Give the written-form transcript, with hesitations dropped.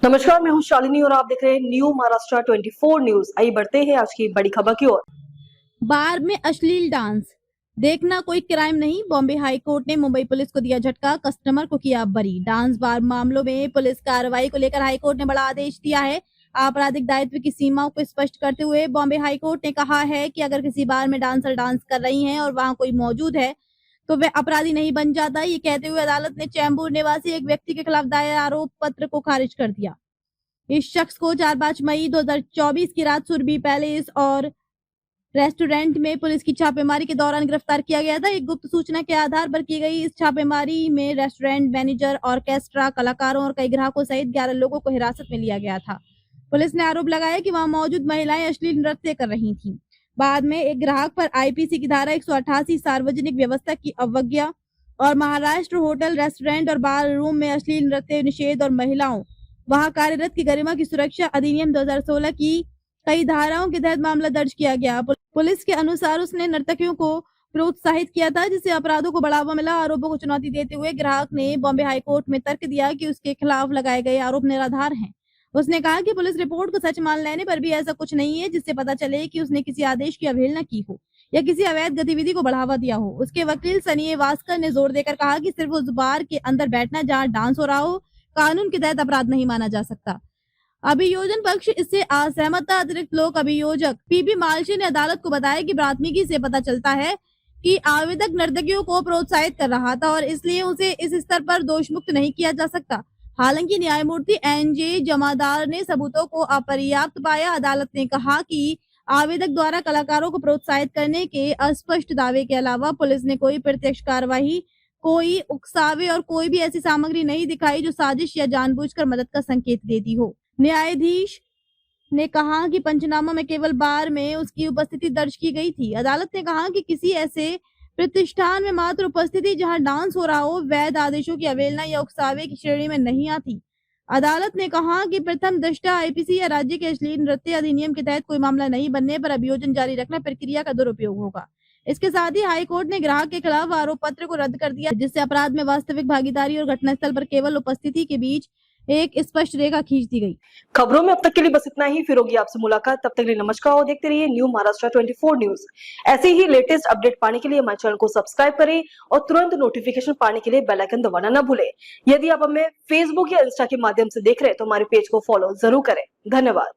नमस्कार, मैं हूं शालिनी और आप देख रहे हैं न्यू महाराष्ट्र 24 न्यूज। आइए बढ़ते हैं आज की बड़ी खबर की ओर। बार में अश्लील डांस देखना कोई क्राइम नहीं, बॉम्बे हाई कोर्ट ने मुंबई पुलिस को दिया झटका, कस्टमर को किया बरी। डांस बार मामलों में पुलिस कार्रवाई को लेकर हाई कोर्ट ने बड़ा आदेश दिया है। आपराधिक दायित्व की सीमाओं को स्पष्ट करते हुए बॉम्बे हाई कोर्ट ने कहा है कि अगर किसी बार में डांसर डांस कर रही हैं और वहां कोई मौजूद है तो वह अपराधी नहीं बन जाता। ये कहते हुए अदालत ने चैम्बूर निवासी एक व्यक्ति के खिलाफ दायर आरोप पत्र को खारिज कर दिया। इस शख्स को 4-5 मई 2024 की रात सुरभि पैलेस और रेस्टोरेंट में पुलिस की छापेमारी के दौरान गिरफ्तार किया गया था। एक गुप्त सूचना के आधार पर की गई इस छापेमारी में रेस्टोरेंट मैनेजर, ऑर्केस्ट्रा, कलाकारों और कई ग्राहकों सहित 11 लोगों को हिरासत में लिया गया था। पुलिस ने आरोप लगाया कि वहां मौजूद महिलाएं अश्लील नृत्य कर रही थीं। बाद में एक ग्राहक पर आईपीसी की धारा 188 सार्वजनिक व्यवस्था की अवज्ञा और महाराष्ट्र होटल, रेस्टोरेंट और बार रूम में अश्लील नृत्य निषेध और महिलाओं वहां कार्यरत की गरिमा की सुरक्षा अधिनियम 2016 की कई धाराओं के तहत मामला दर्ज किया गया। पुलिस के अनुसार उसने नर्तकियों को प्रोत्साहित किया था, जिससे अपराधों को बढ़ावा मिला। आरोपों को चुनौती देते हुए ग्राहक ने बॉम्बे हाई कोर्ट में तर्क दिया कि उसके खिलाफ लगाए गए आरोप निराधार हैं। उसने कहा कि पुलिस रिपोर्ट को सच मान लेने पर भी ऐसा कुछ नहीं है जिससे पता चले कि उसने किसी आदेश की अवहेलना की हो या किसी अवैध गतिविधि को बढ़ावा दिया हो। उसके वकील सनी वास्कर ने जोर देकर कहा कि सिर्फ उस बार के अंदर बैठना जहां डांस हो रहा हो कानून के तहत अपराध नहीं माना जा सकता। अभियोजन पक्ष इससे असहमत था। अतिरिक्त लोक अभियोजक पीबी मालशी ने अदालत को बताया कि प्राथमिकी से पता चलता है कि आवेदक नर्तकियों को प्रोत्साहित कर रहा था और इसलिए उसे इस स्तर पर दोषमुक्त नहीं किया जा सकता। हालांकि न्यायमूर्ति एनजे जमादार ने सबूतों को अपर्याप्त पाया। अदालत ने कहा कि आवेदक द्वारा कलाकारों को प्रोत्साहित करने के अस्पष्ट दावे के अलावा पुलिस ने कोई प्रत्यक्ष कार्रवाई, कोई उकसावे और कोई भी ऐसी सामग्री नहीं दिखाई जो साजिश या जानबूझकर मदद का संकेत देती हो। न्यायाधीश ने कहा कि पंचनामा में केवल बार में उसकी उपस्थिति दर्ज की गई थी। अदालत ने कहा कि किसी ऐसे प्रतिष्ठान में मात्र उपस्थिति जहां डांस हो रहा हो वैध आदेशों की अवहेलना या उकसावे की श्रेणी में नहीं आती। अदालत ने कहा कि प्रथम दृष्टया आईपीसी या राज्य के अश्लील नृत्य अधिनियम के तहत कोई मामला नहीं बनने पर अभियोजन जारी रखना प्रक्रिया का दुरुपयोग होगा। इसके साथ ही हाईकोर्ट ने ग्राहक के खिलाफ आरोप पत्र को रद्द कर दिया, जिससे अपराध में वास्तविक भागीदारी और घटनास्थल पर केवल उपस्थिति के बीच एक स्पष्ट रेखा खींच दी गई। खबरों में अब तक के लिए बस इतना ही। फिर होगी आपसे मुलाकात, तब तक के लिए नमस्कार और देखते रहिए न्यू महाराष्ट्र 24 न्यूज। ऐसे ही लेटेस्ट अपडेट पाने के लिए हमारे चैनल को सब्सक्राइब करें और तुरंत नोटिफिकेशन पाने के लिए बेल आइकन दबाना न भूलें। यदि आप हमें फेसबुक या इंस्टा के माध्यम से देख रहे हैं तो हमारे पेज को फॉलो जरूर करें। धन्यवाद।